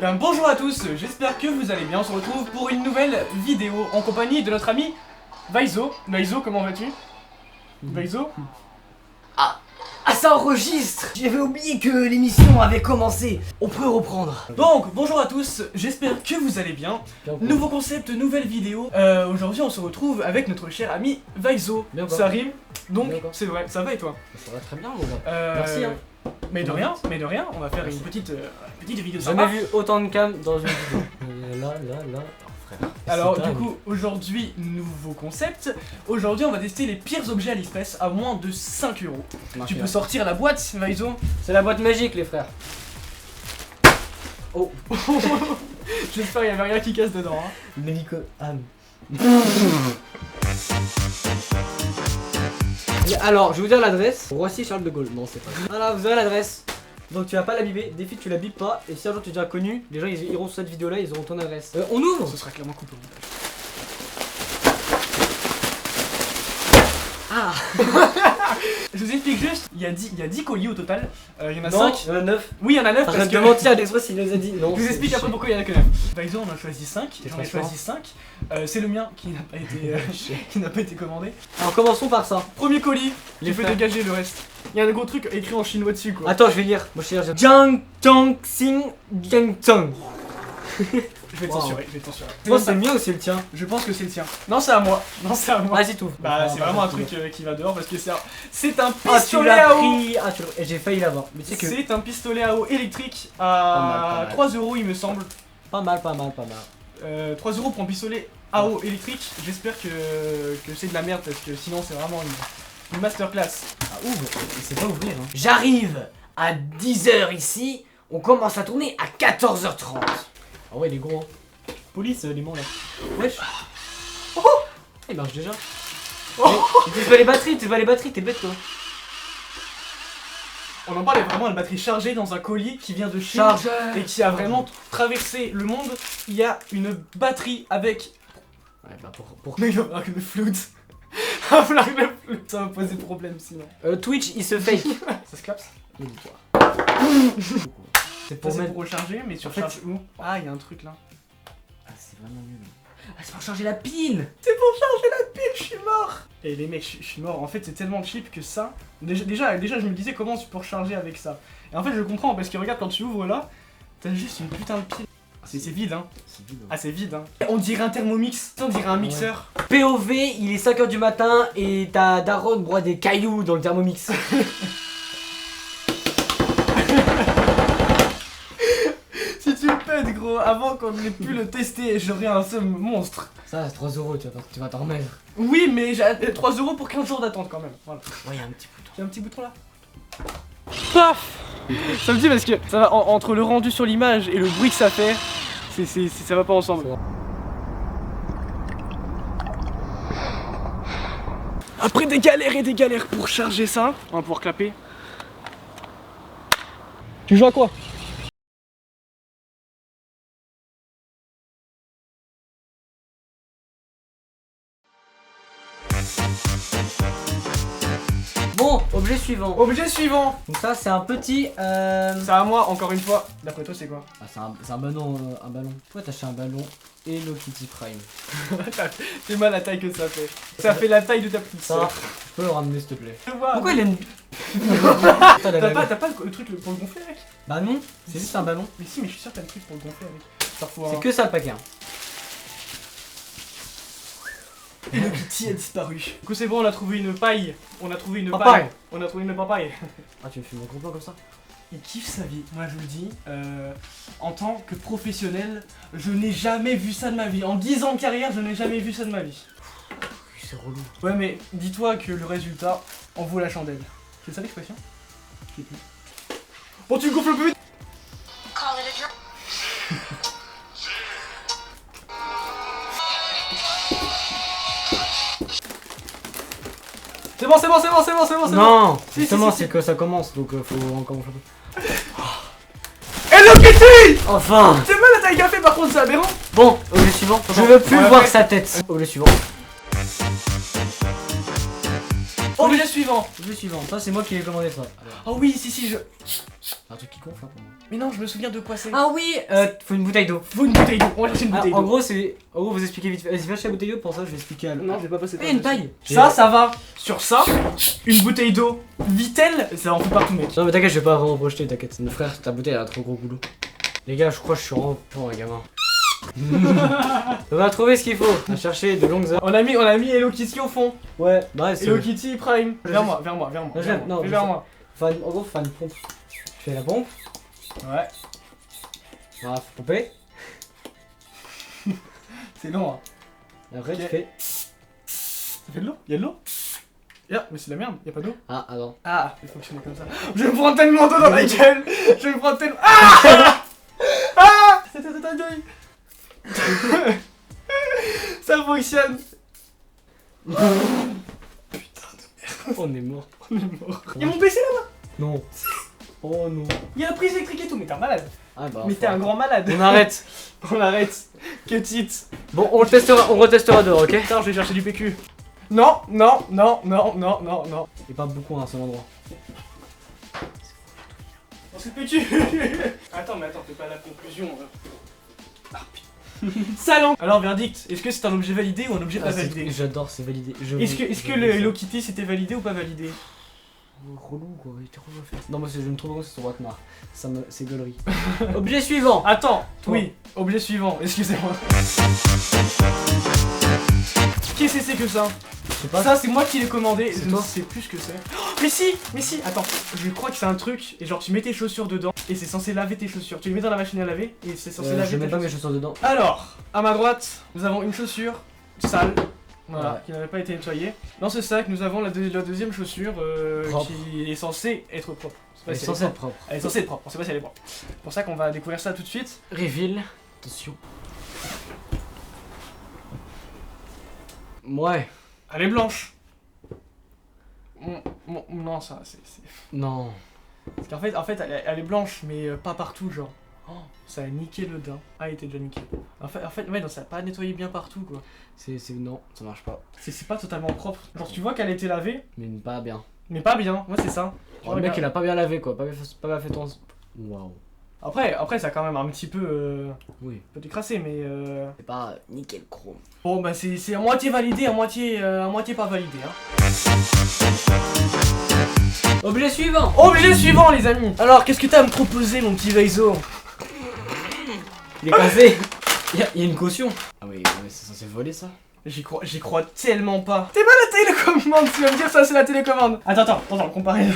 Ben bonjour à tous, j'espère que vous allez bien. On se retrouve pour une nouvelle vidéo en compagnie de notre ami Vaizo. Vaizo, comment vas-tu? Vaizo? Ah, ça enregistre! J'avais oublié que l'émission avait commencé. On peut reprendre. Donc, bonjour à tous, j'espère que vous allez bien. Nouveau concept, nouvelle vidéo. Aujourd'hui, on se retrouve avec notre cher ami Vaizo. Bien quoi. Ça rime, donc Bien quoi. c'est vrai, ça va et toi? Ça va très bien, mon gars. Merci, hein. Mais de rien, on va faire une petite vidéo J'ai sympa. jamais vu autant de cam dans une vidéo. Là. Oh, frère. Alors C'est du dingue. coup, aujourd'hui, nouveau concept. Aujourd'hui, on va tester les pires objets AliExpress à moins de 5 €. Tu peux sortir la boîte, Vaizo? C'est la boîte magique, les frères. Oh. J'espère qu'il n'y avait rien qui casse dedans. Hein. Médico âme. Alors, je vais vous dire l'adresse. Roissy Charles de Gaulle. Non, c'est pas. Voilà, vous avez l'adresse. Donc tu vas pas la biper, défi tu la bipes pas, et si un jour tu es déjà connu, les gens ils iront sur cette vidéo là, ils auront ton adresse. On ouvre. Ce sera clairement coupé au montage. Ah. Je vous explique juste, il y a 10 colis au total, il y en a Non, 5. il y en a 9. Oui, il y en a 9 parce Arrête que... de mentir, AliExpress il nous a dit non. Je vous explique après pourquoi il y en a que 9. Vaizo, on a choisi 5, C'est j'en ai transparent. choisi 5. C'est le mien qui n'a pas été, qui n'a pas été commandé. Alors commençons par ça. Premier colis, Les tu peux frères. dégager le reste. Il y a un gros truc écrit en chinois dessus quoi. Attends, je vais lire. Moi je sais lire. Jiang Tong Xing Jiang Tong. Je vais te Wow. censurer, je vais te censurer. Moi c'est le mien ou c'est le tien? Je pense que c'est le tien. Non, c'est à moi. Non, c'est à moi. Vas-y, tout. Bah, c'est vraiment un truc qui va dehors parce que c'est un Ah, tu pistolet l'as à eau. pris. Ah, tu l'as. Et j'ai failli l'avoir. Mais tu sais que. C'est un pistolet à eau électrique Pas à mal. 3 € il me semble. Pas mal. 3 € pour un pistolet à eau électrique. J'espère que c'est de la merde parce que sinon c'est vraiment une masterclass. Ah, ouvre. C'est pas ouvrir. Hein. J'arrive à 10 h ici. On commence à tourner à 14 h 30. Ah ouais, il est gros. Hein. Police, Limon là. Wesh. Oh, il marche déjà. Tu vois les batteries, t'es bête toi. On en parle, il y a vraiment une batterie chargée dans un colis qui vient de Chine Chargeur. et qui a vraiment traversé le monde. Il y a une batterie avec. Ouais, bah pour. Mais il va falloir que le floute. Un flag de floute. Ça va poser problème sinon. Twitch, il se fake. Ça se clapse. C'est Pour, pour mettre. pour recharger, mais tu En fait, recharges où? Ah, il y a un truc là. Ah, c'est vraiment nul. Ah, c'est pour charger la pile. C'est pour charger la pile, je suis mort. Et les mecs, je suis mort. En fait, c'est tellement cheap que ça. Déjà, je me disais comment tu peux recharger avec ça. Et en fait, je comprends parce que regarde, quand tu ouvres là, t'as juste une putain de pile. C'est vide, hein. C'est vide. Ah, c'est vide, hein. On dirait un thermomix. On dirait un mixeur. POV, il est 5 h du matin et ta daronne broie des cailloux dans le thermomix. Si tu le pètes, gros, avant qu'on ait pu le tester, j'aurais un seum monstre. Ça, c'est 3 €, tu vas t'en remettre. Oui, mais j'ai 3 € pour 15 jours d'attente quand même. Voilà. Ouais, y'a un petit bouton. Il y a un petit bouton là. Paf. Ça me dit parce que ça va entre le rendu sur l'image et le bruit que ça fait, ça va pas ensemble. Après des galères et des galères pour charger ça, on va pouvoir clapper. Tu joues à quoi? Bon, objet suivant. Objet suivant. Donc ça, c'est un petit. C'est à moi encore une fois. D'après toi c'est quoi? Ah, c'est un ballon. Pourquoi t'as acheté un ballon Hello Kitty Prime? C'est mal la taille que ça fait. Ça fait la taille de ta petite Ça, sœur. je peux le ramener s'il te plaît. Pourquoi Pourquoi il aime. T'as pas le truc pour le gonfler avec? Bah non, c'est juste un ballon. Mais si, mais je suis sûr que t'as le truc pour le gonfler avec. C'est que ça le paquet. Hein. Et le Kitty a disparu. Du coup c'est bon, on a trouvé une paille. On a trouvé une Papaye. paille. On a trouvé une papaye. Ah, tu veux fumer un gros plan comme ça? Il kiffe sa vie, moi je vous le dis. En tant que professionnel, je n'ai jamais vu ça de ma vie. En 10 ans de carrière, je n'ai jamais vu ça de ma vie. C'est relou. Ouais mais dis-toi que le résultat en vaut la chandelle. C'est ça l'expression? Je sais plus. Bon tu gonfles le plus vite. C'est bon. Non, Si, justement, si, si. c'est que ça commence donc faut encore un peu. Hello Kitty! Enfin! C'est mal la taille qu'a fait par contre, c'est aberrant. Bon, objet suivant. Je veux plus Ouais, voir ouais. sa tête. Objet suivant. Objet suivant. Objet suivant. Ça, c'est moi qui l'ai commandé ça. Alors, Oh oui, si, je. c'est un truc qui gonfle hein, pour moi. Mais non, je me souviens de quoi c'est. Ah oui, faut une bouteille d'eau. Faut une bouteille d'eau. On va chercher une bouteille En d'eau. gros, c'est. En gros, vous expliquez vite fait. Vas-y, va chercher la bouteille d'eau, pour ça, je vais expliquer à Non, je vais pas passer. une paille. Ça va. Sur ça, une bouteille d'eau. Vitel, ça en fait partout, mec. Non, mais t'inquiète, je vais pas vraiment projeter, t'inquiète. Mon frère, ta bouteille elle a trop gros boulot. Les gars, je crois que je suis vraiment un gamin. On va trouver ce qu'il faut. On va chercher de longues heures. On a mis Hello Kitty au fond. Ouais, bah c'est. Hello Kitty Prime. Vers moi. Non, Vers moi. En gros, faut faire une pompe. Tu fais la pompe. Ouais. Voilà, faut pomper. C'est long, hein. Et après, Ok. tu fais. Ça fait de l'eau? Y'a de l'eau? Mais c'est de la merde, y'a pas d'eau. Ah, attends. Ah, il fonctionne comme ça. Je me prends tellement d'eau dans la gueule. Je me prends tellement. Ah ah ça fonctionne. On est mort. Y'a mon PC là-bas. Non. Oh non. Y'a la prise électrique et tout, mais t'es un malade. Ah bah. Mais t'es un grand malade. On arrête. On arrête. Cut it. Bon, on retestera dehors, ok? Attends, je vais chercher du PQ. Non. Et pas beaucoup à un seul endroit. On c'est le PQ. Attends, fais pas la conclusion. Ah putain. Salon. Alors, verdict, est-ce que c'est un objet validé ou un objet pas validé? J'adore, c'est validé. Est-ce que le Hello Kitty c'était validé ou pas validé? Relou quoi, il était relou à faire. Non, moi je me trouve que c'est son braquemar. C'est gaulerie. Objet suivant. Attends, Toi. oui, objet suivant, excusez-moi. Qu'est-ce que c'est que ça? Je sais pas. Ça, c'est moi qui l'ai commandé, C'est je ne toi. sais plus ce que c'est. Oh, mais si, attends, je crois que c'est un truc, et genre tu mets tes chaussures dedans, et c'est censé laver tes chaussures. Tu les mets dans la machine à laver, et c'est censé laver Je mets tes pas mes chaussures. chaussures dedans. Alors, à ma droite, nous avons une chaussure sale, voilà, Ouais. qui n'avait pas été nettoyée. Dans ce sac, nous avons la deuxième chaussure Propre. qui est censée être propre. C'est pas Elle est si censée être propre. Elle est censée être propre, on sait pas si elle est propre. C'est pour ça qu'on va découvrir ça tout de suite. Reveal. Attention. Ouais. Elle est blanche. Non, ça, c'est... Non. Parce qu'en fait elle est blanche, mais pas partout, genre. Oh, ça a niqué le daim. Ah, il était déjà niqué. En fait, ouais, non, ça a pas nettoyé bien partout, quoi. Non, ça marche pas. C'est pas totalement propre. Genre, tu vois qu'elle a été lavée, Mais pas bien. mais pas bien. Ouais, c'est ça. Oh, le mec il a pas bien lavé quoi, pas bien fait ton. Waouh. Après, ça a quand même un petit peu Oui. décrassé, mais C'est pas nickel chrome. bon, bah c'est à moitié validé, à moitié pas validé, hein. Objet suivant. Objet suivant, les amis. Alors, qu'est-ce que t'as à me proposer, mon petit Veizo? Il est cassé. Il y a une caution. Ah oui, c'est censé voler ça. J'y crois tellement pas. T'es pas la télécommande, tu vas me dire ça, c'est la télécommande. Attends, comparaison.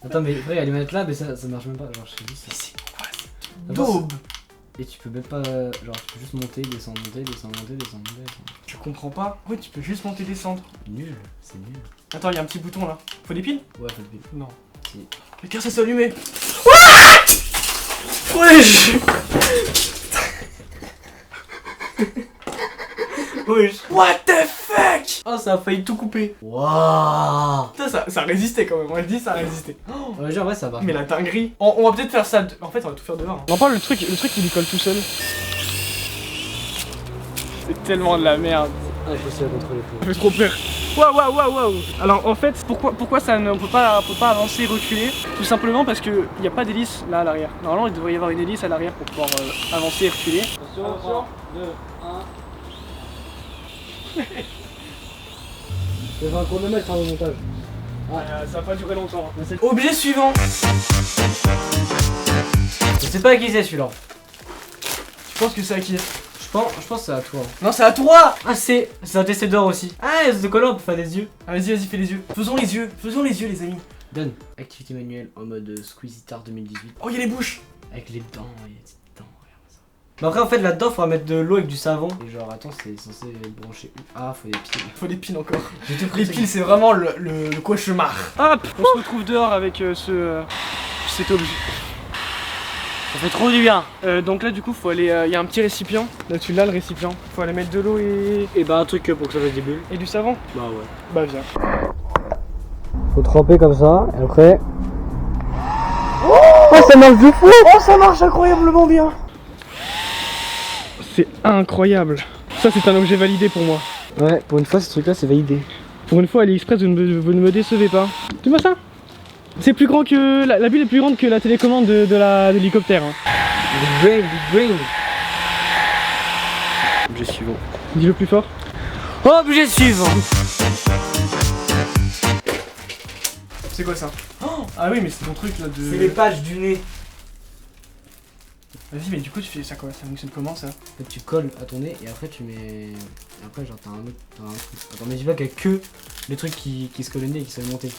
Attends, mais après, il y a les manettes là, mais ça marche même pas. Genre, je te dis ça. Mais c'est quoi, c'est Attends, daube. Et tu peux même pas. Genre, tu peux juste monter, descendre, monter, descendre, monter, descendre, monter, descendre. Je comprends pas. Oui, tu peux juste monter descendre. Nul, c'est nul. Attends, il y a un petit bouton là. Faut des piles? Ouais, faut le vide. Non. Si. Mais car ça s'est allumé. Wesh. Wesh. What the fuck? Oh, ça a failli tout couper. Waouh. Putain, ça résistait quand même. On l'a dit, ça résistait. Oh, Ouais, genre, ouais, ça va. mais la dinguerie. On va peut-être faire ça. En fait, on va tout faire dehors. Non, pas le truc il lui colle tout seul. C'est tellement de la merde. Ah, je suis à contrôler Ça fait trop peur. Waouh. Alors en fait, pourquoi ça ne peut pas avancer, reculer? Tout simplement parce qu'il n'y a pas d'hélice là à l'arrière. Normalement, il devrait y avoir une hélice à l'arrière pour pouvoir avancer et reculer. Attention, 2, 1. Je vais un chronomètre en montage. Ça va pas durer longtemps. Hein. Objet suivant. Je sais pas à qui c'est celui-là. Tu penses que c'est à qui? Je pense que c'est à toi. Non, c'est à toi. Ah, c'est un test d'or aussi. Ah, de collant pour faire des yeux. Ah, vas-y, fais les yeux. Faisons les yeux, les amis. Donne. Activité manuelle en mode Squeezie Star 2018. Oh, il y a les bouches. Avec les dents, il y a des petites dents, regarde ça. Mais après, en fait, là-dedans, faudra mettre de l'eau avec du savon. Et genre, attends, c'est censé brancher. Ah, faut des piles. Faut des piles encore. J'ai tout Les piles, c'est vraiment le cauchemar. Hop, on se retrouve dehors avec cet objet. Ça fait trop du bien. Donc là, du coup, faut aller. Il y a un petit récipient. Là, tu l'as le récipient. Faut aller mettre de l'eau Et bah, un truc pour que ça fasse des bulles. et du savon. Bah, ouais. Bah, viens. Faut tremper comme ça, et après. Oh, ça marche du fou! Oh, ça marche incroyablement bien. C'est incroyable. Ça, c'est un objet validé pour moi. Ouais, pour une fois, ce truc là, c'est validé. Pour une fois, AliExpress, vous ne me décevez pas. Dis-moi ça. C'est plus grand que... La bulle est plus grande que la télécommande de l'hélicoptère. Hein. Big brain. Objet suivant. Dis-le plus fort. Objet suivant. C'est quoi ça? Oh, ah oui, mais c'est ton truc là de... C'est les pages du nez. Vas-y, mais du coup, tu fais ça, quoi? Ça fonctionne comment ça? En fait, tu colles à ton nez et après tu mets. Et après, genre, t'as un truc. Attends, mais dis pas qu'il y a que les trucs qui se collent au nez et qui sont montés.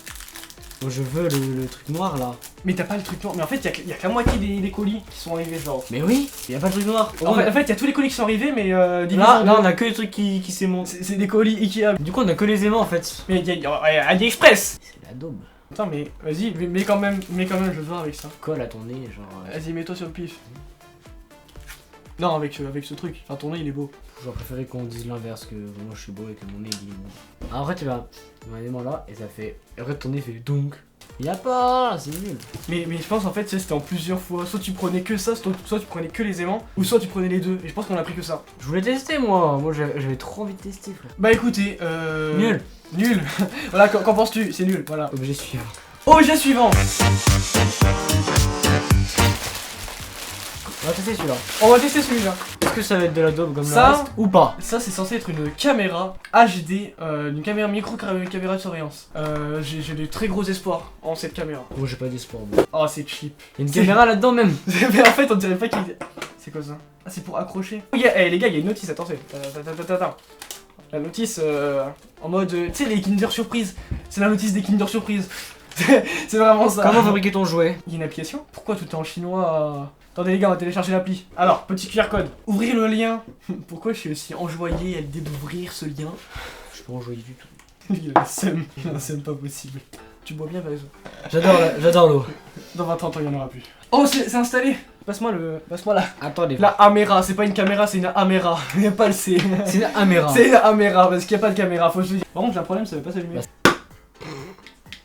Donc, je veux le truc noir là. Mais t'as pas le truc noir. Mais en fait, y a que la moitié des colis qui sont arrivés, genre. Mais oui, il y a pas de truc noir. En fait, y a tous les colis qui sont arrivés, mais divisés là, en là, deux. on a que les trucs qui s'émontent. C'est des colis Ikea. Du coup, on a que les aimants en fait. Mais y a AliExpress. C'est la daube. Attends, mais vas-y, mais quand même, je veux voir avec ça. Colle à ton nez, genre. Vas-y, mets-toi sur le pif. Non, avec ce truc. Enfin, ton nez, il est beau. J'aurais préféré qu'on dise l'inverse, que moi je suis beau et que mon nez il est beau. Alors, après, tu vas un aimant là et ça fait. Et après, ton nez fait donc. Y'a pas, c'est nul. Mais je pense en fait, c'était en plusieurs fois. Soit tu prenais que ça, soit tu prenais que les aimants, ou soit tu prenais les deux. Et je pense qu'on a pris que ça. Je voulais tester moi. Moi j'avais trop envie de tester, frère. Bah écoutez, Nul. Nul. Voilà, qu'en penses-tu? C'est nul, voilà. Objet suivant. Objet suivant. On va tester celui-là. On va tester celui-là. Est-ce que ça va être de la daube comme Ça, le reste ou pas? Ça, c'est censé être une caméra HD, une caméra caméra de surveillance. J'ai de très gros espoirs en cette caméra. Moi j'ai pas d'espoir. Moi. Oh, c'est cheap. Il y a une caméra là-dedans même. Mais en fait, on dirait pas qu'il. C'est quoi ça? Ah, c'est pour accrocher. Oh, les gars, il y a une notice, attention. Attends. La notice en mode. Tu sais, les Kinder Surprise. C'est la notice des Kinder Surprise. C'est vraiment ça. Comment fabriquer ton jouet? Il y a une application? Pourquoi tout est en chinois? Attendez les gars, on va télécharger l'appli. Alors, petit QR code. Ouvrir le lien. Pourquoi je suis aussi enjoyé à l'idée d'ouvrir ce lien? Je suis pas enjoyé du tout. Il a un seum pas possible. Tu bois bien, Valézo? J'adore l'eau. Dans 20 ans, il y en aura plus. Oh, c'est installé. Passe-moi la... Attendez. La caméra, c'est pas une caméra, c'est une caméra. Il n'y a pas le C. C'est une caméra. C'est une caméra, parce qu'il n'y a pas de caméra, faut se le dire. Par contre, j'ai un problème, ça veut pas s'allumer.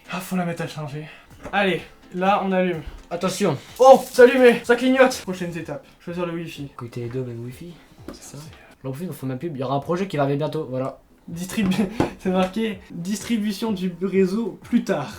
Ah, faut la mettre à charger. Allez, là, on allume. Attention. Oh, c'est allumé, ça clignote. Prochaine étape, choisir le wifi. Écoutez les deux avec Wi-Fi. C'est ça. Là, on fait ma pub. Il y aura un projet qui va arriver bientôt. Voilà. C'est marqué distribution du réseau plus tard.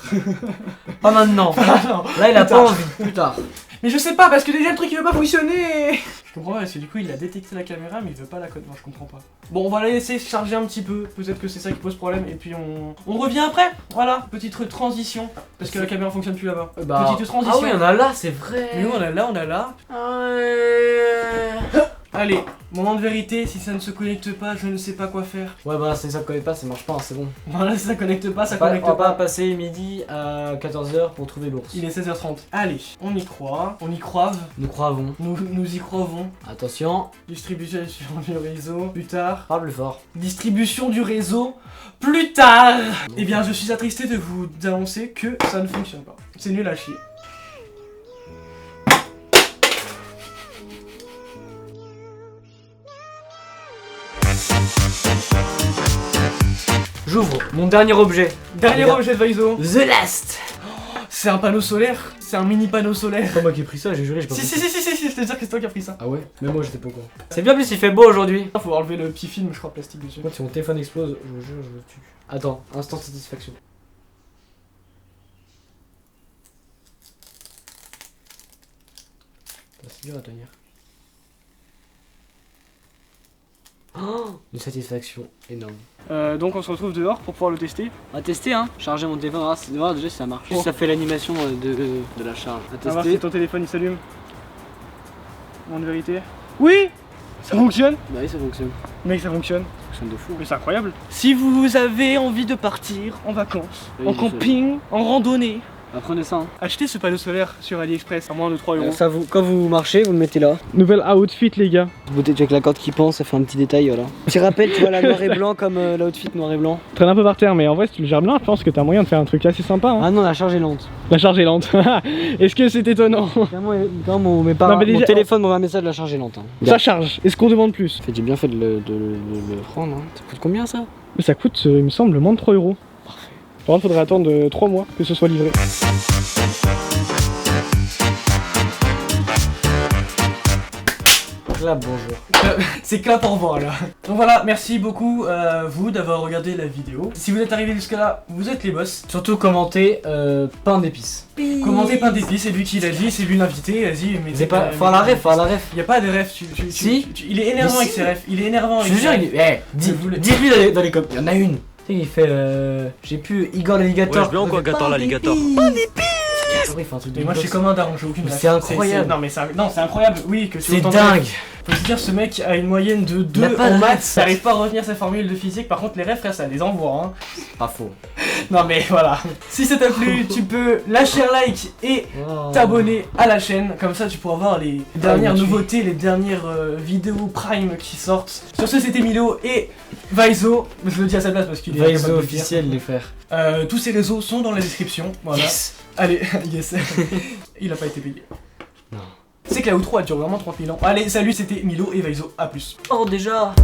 Pas maintenant. Non, Là, il a plus pas tard. envie. Plus tard. Mais je sais pas, parce que déjà le truc il veut pas fonctionner. Je comprends pas, parce que du coup il a détecté la caméra, mais il veut pas la code. Non, je comprends pas. Bon, on va la laisser charger un petit peu. Peut-être que c'est ça qui pose problème, et puis on revient après. Voilà, petite transition. Parce que la caméra fonctionne plus là-bas. Petite transition. Ah oui, on a là, c'est vrai. Mais nous on a là. Ouais. Allez, moment de vérité, si ça ne se connecte pas, je ne sais pas quoi faire. Ouais, bah, si ça connecte pas, ça marche pas, c'est bon. Voilà, si ça connecte pas, ça On connecte va pas pas. passer midi à 14h pour trouver l'ours. Il est 16h30. Allez, on y croit, on y croive, Nous croyons. nous y croyons. Attention, Distribution du réseau, plus tard. parle plus fort. Distribution du réseau, plus tard. Eh bien, je suis attristé de vous annoncer que ça ne fonctionne pas. C'est nul à chier. J'ouvre mon dernier objet. Dernier Regarde. objet de Vaizo. The Last. C'est un panneau solaire. C'est un mini panneau solaire. C'est pas moi qui ai pris ça, j'ai juré, j'ai pas Si, compris. je te jure que c'est toi qui as pris ça. Ah ouais? Même moi j'étais pas au courant. C'est bien plus, il fait beau aujourd'hui. Faut enlever le petit film, je crois, plastique dessus. Moi, si mon téléphone explose, je vous jure, je le tue. Attends, instant satisfaction. C'est dur à tenir. Oh, une satisfaction énorme. Donc on se retrouve dehors pour pouvoir le tester. On va tester, hein. Charger mon téléphone, on va voir déjà si ça marche. Oh. Ça fait l'animation de la charge. On va voir si ton téléphone il s'allume. En vérité. Oui. Ça fonctionne. Bah oui, ça fonctionne. Mec, ça fonctionne. Ça fonctionne de fou. Mais c'est incroyable. Si vous avez envie de partir en vacances, Oui, en je camping, en randonnée, Apprenez ça, hein. achetez ce panneau solaire sur AliExpress à moins de 3 euros. Ça vous, quand vous marchez, vous le mettez là. Nouvel outfit les gars. Vous avec la corde qui pend, ça fait un petit détail, voilà. Petit rappel, tu vois, la noir et blanc comme l'outfit noir et blanc. Traîne un peu par terre, mais en vrai si tu le gères bien, je pense que t'as moyen de faire un truc assez sympa. Hein. Ah non, la charge est lente. La charge est lente. Est-ce que c'est étonnant? Quand mes parents, Non, mais déjà- mon téléphone m'envoie un message, la charge est lente. Hein. Ça charge. Est-ce qu'on demande plus? En fait, j'ai bien fait de le prendre. Hein. Ça coûte combien ça? Mais ça coûte, il me semble, moins de 3 euros. Parfait. Par contre, faudrait attendre 3 mois que ce soit livré. Clap, bonjour. C'est clap au revoir là. Donc voilà, merci beaucoup vous d'avoir regardé la vidéo. Si vous êtes arrivé jusque là, vous êtes les boss. Surtout commentez pain d'épices. Commentez pain d'épices, c'est lui qui l'a dit, c'est lui l'invité, vas-y. C'est pas. Faut la ref, faut la ref. Y a pas de ref, Si. il est énervant avec ses refs, il est énervant avec Je te ses jure, refs. il est. Dis-lui dans les coms. Il y en a une. Tu sais, il fait. J'ai pu Igor l'alligator. Ouais, bien quoi, Gator l'alligator. Il fait un truc de Mais moi je suis boss. comme un daron, j'ai aucune Mais ref. c'est incroyable. Non mais c'est incroyable, oui que tu C'est autant de dingue. refs. Faut se dire, ce mec a une moyenne de Il a 2 pas de en maths, ref. ça arrive pas à retenir sa formule de physique, par contre les refs frère ça les envoie hein. Pas faux. Non mais voilà, si ça t'a plu, tu peux lâcher un like et t'abonner à la chaîne, comme ça tu pourras voir les dernières nouveautés, les dernières vidéos Prime qui sortent. Sur ce c'était Milo et Vaizo, je le dis à sa place parce qu'il est Vaizo incapable de le dire. officiel, les frères. Tous ces réseaux sont dans la description, voilà. Yes. Allez, yes. Il a pas été payé. Non. C'est que la outro elle dure vraiment 30 000 ans. Allez, salut, c'était Milo et Vaizo, à plus. Oh, déjà.